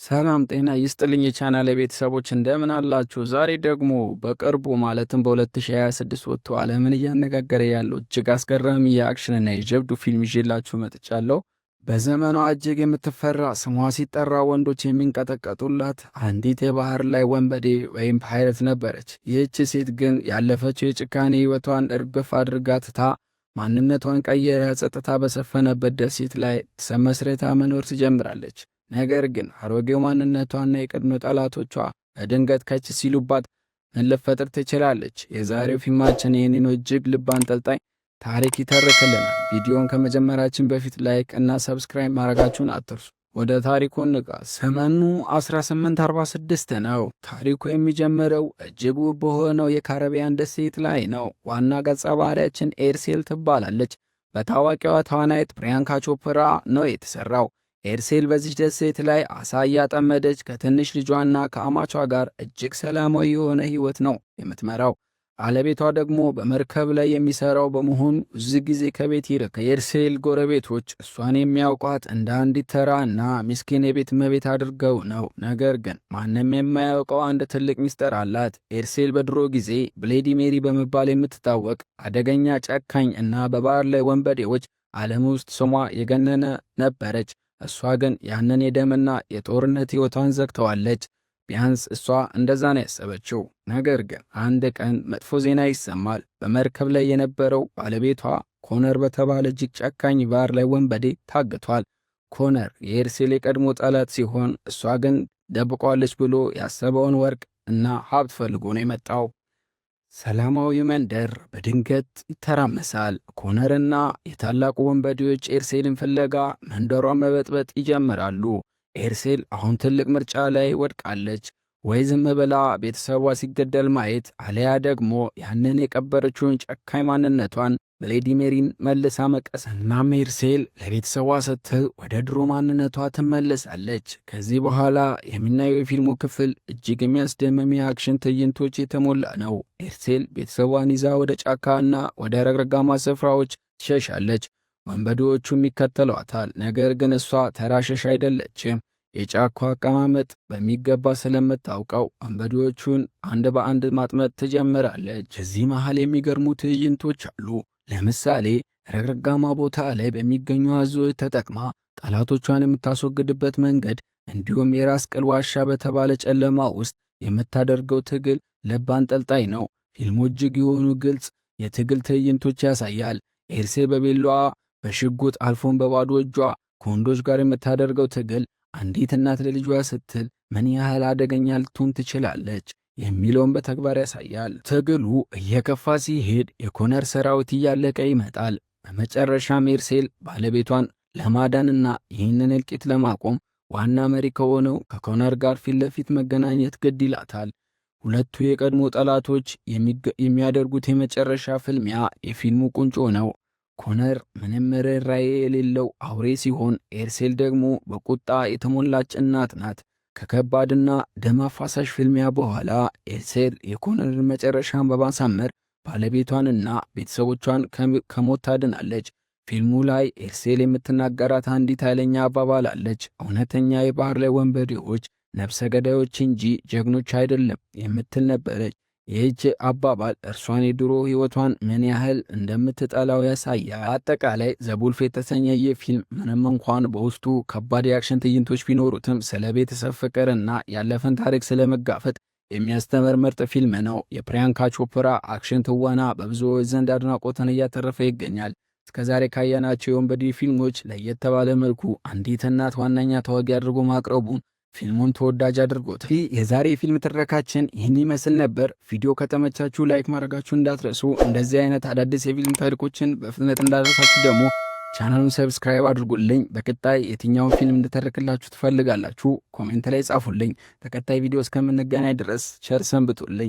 ሰላም ጤና ይስጥልኝ የቻናሌ ቤተሰቦች እንደምን አላችሁ? ዛሬ ደግሞ በቅርቡ ማለትም በ2026 ወጥቶ ዓለምን እያነጋገረ ያለው እጅግ አስገራሚ የአክሽንና የጀብዱ ፊልም ይዤላችሁ መጥቻለሁ። በዘመኗ እጅግ የምትፈራ ስሟ ሲጠራ ወንዶች የሚንቀጠቀጡላት አንዲት የባህር ላይ ወንበዴ ወይም ፓይረት ነበረች። ይህች ሴት ግን ያለፈችው የጭካኔ ሕይወቷን እርግፍ አድርጋ ትታ ማንነቷን ቀይራ ጸጥታ በሰፈነበት ደሴት ላይ ተመስርታ መኖር ትጀምራለች። ነገር ግን አሮጌው ማንነቷና የቀድሞ ጠላቶቿ በድንገት ከች ሲሉባት ምን ልትፈጥር ትችላለች? የዛሬው ፊልማችን ይህንን እጅግ ልብ አንጠልጣይ ታሪክ ይተርክልናል። ቪዲዮን ከመጀመራችን በፊት ላይክ እና ሰብስክራይብ ማድረጋችሁን አትርሱ። ወደ ታሪኩ እንቃ። ዘመኑ 1846 ነው። ታሪኩ የሚጀምረው እጅግ ውብ በሆነው የካሪቢያን ደሴት ላይ ነው። ዋና ገጸ ባህሪያችን ኤርሴል ትባላለች። በታዋቂዋ ተዋናይት ፕሪያንካ ቾፕራ ነው የተሰራው። ኤርሴል በዚህ ደሴት ላይ አሳ እያጠመደች ከትንሽ ልጇና ከአማቿ ጋር እጅግ ሰላማዊ የሆነ ሕይወት ነው የምትመራው። ባለቤቷ ደግሞ በመርከብ ላይ የሚሰራው በመሆኑ ብዙ ጊዜ ከቤት ይርቅ። የኤርሴል ጎረቤቶች እሷን የሚያውቋት እንደ አንዲት ተራ እና ምስኪን የቤት እመቤት አድርገው ነው። ነገር ግን ማንም የማያውቀው አንድ ትልቅ ሚስጥር አላት። ኤርሴል በድሮ ጊዜ ብሌዲ ሜሪ በመባል የምትታወቅ አደገኛ ጨካኝ እና በባህር ላይ ወንበዴዎች ዓለም ውስጥ ስሟ የገነነ ነበረች። እሷ ግን ያንን የደምና የጦርነት ሕይወቷን ዘግተዋለች። ቢያንስ እሷ እንደዛ ነው ያሰበችው። ነገር ግን አንድ ቀን መጥፎ ዜና ይሰማል። በመርከብ ላይ የነበረው ባለቤቷ ኮነር በተባለ እጅግ ጨካኝ ባህር ላይ ወንበዴ ታግቷል። ኮነር የኤርሴል የቀድሞ ጠላት ሲሆን እሷ ግን ደብቋለች ብሎ ያሰበውን ወርቅ እና ሀብት ፈልጎ ነው የመጣው። ሰላማዊ መንደር በድንገት ይተራመሳል። ኮነርና የታላቁ ወንበዴዎች ኤርሴልን ፍለጋ መንደሯን መበጥበጥ ይጀምራሉ። ኤርሴል አሁን ትልቅ ምርጫ ላይ ወድቃለች። ወይ ዝም ብላ ቤተሰቧ ሲገደል ማየት፣ አለያ ደግሞ ያንን የቀበረችውን ጨካኝ ማንነቷን ብሌዲ ሜሪን መልሳ መቀስ። እናም ኤርሴል ለቤተሰቧ ስትል ወደ ድሮ ማንነቷ ትመለሳለች። ከዚህ በኋላ የምናየው የፊልሙ ክፍል እጅግ የሚያስደምም የአክሽን ትዕይንቶች የተሞላ ነው። ኤርሴል ቤተሰቧን ይዛ ወደ ጫካና ወደ ረግረጋማ ስፍራዎች ትሸሻለች። ወንበዴዎቹም ይከተሏታል። ነገር ግን እሷ ተራ ሸሽ አይደለችም። የጫካው አቀማመጥ በሚገባ ስለምታውቀው ወንበዴዎቹን አንድ በአንድ ማጥመድ ትጀምራለች። እዚህ መሃል የሚገርሙ ትዕይንቶች አሉ። ለምሳሌ ረግረጋማ ቦታ ላይ በሚገኙ አዞዎች ተጠቅማ ጠላቶቿን የምታስወግድበት መንገድ፣ እንዲሁም የራስ ቅል ዋሻ በተባለ ጨለማ ውስጥ የምታደርገው ትግል ልብ አንጠልጣይ ነው። ፊልሙ እጅግ የሆኑ ግልጽ የትግል ትዕይንቶች ያሳያል። ኤርሴል በቢላዋ በሽጉጥ አልፎም በባዶ እጇ ከወንዶች ጋር የምታደርገው ትግል አንዲት እናት ለልጇ ስትል ምን ያህል አደገኛ ልትሆን ትችላለች የሚለውን በተግባር ያሳያል። ትግሉ እየከፋ ሲሄድ የኮነር ሰራዊት እያለቀ ይመጣል። በመጨረሻም ኤርሴል ባለቤቷን ለማዳንና ይህንን እልቂት ለማቆም ዋና መሪ ከሆነው ከኮነር ጋር ፊት ለፊት መገናኘት ግድ ይላታል። ሁለቱ የቀድሞ ጠላቶች የሚያደርጉት የመጨረሻ ፍልሚያ የፊልሙ ቁንጮ ነው። ኮነር ምንም ርኅራኄ የሌለው አውሬ ሲሆን፣ ኤርሴል ደግሞ በቁጣ የተሞላች እናት ናት። ከከባድና ደም አፋሳሽ ፍልሚያ በኋላ ኤርሴል የኮነርን መጨረሻን በማሳመር ባለቤቷንና ቤተሰቦቿን ከሞት ታድናለች። ፊልሙ ላይ ኤርሴል የምትናገራት አንዲት ኃይለኛ አባባል አለች። እውነተኛ የባህር ላይ ወንበዴዎች ነፍሰ ገዳዮች እንጂ ጀግኖች አይደለም የምትል ነበረች። ይህች አባባል እርሷን የድሮ ሕይወቷን ምን ያህል እንደምትጠላው ያሳያል። አጠቃላይ ዘቡልፍ የተሰኘ ይህ ፊልም ምንም እንኳን በውስጡ ከባድ የአክሽን ትዕይንቶች ቢኖሩትም ስለ ቤተሰብ ፍቅርና ያለፈን ታሪክ ስለመጋፈጥ የሚያስተምር ምርጥ ፊልም ነው። የፕሪያንካ ቾፕራ አክሽን ትወና በብዙዎች ዘንድ አድናቆትን እያተረፈ ይገኛል። እስከዛሬ ካየናቸው የወንበዴ ፊልሞች ለየት ባለ መልኩ አንዲት እናት ዋነኛ ተዋጊ አድርጎ ማቅረቡን ፊልሙን ተወዳጅ አድርጎት። የዛሬ የፊልም ትረካችን ይህን ይመስል ነበር። ቪዲዮ ከተመቻችሁ ላይክ ማድረጋችሁ እንዳትረሱ። እንደዚህ አይነት አዳዲስ የፊልም ታሪኮችን በፍጥነት እንዳደረሳችሁ ደግሞ ቻናሉን ሰብስክራይብ አድርጉልኝ። በቀጣይ የትኛውን ፊልም እንድተረክላችሁ ትፈልጋላችሁ? ኮሜንት ላይ ጻፉልኝ። በቀጣይ ቪዲዮ እስከምንገናኝ ድረስ ቸር ሰንብቱልኝ።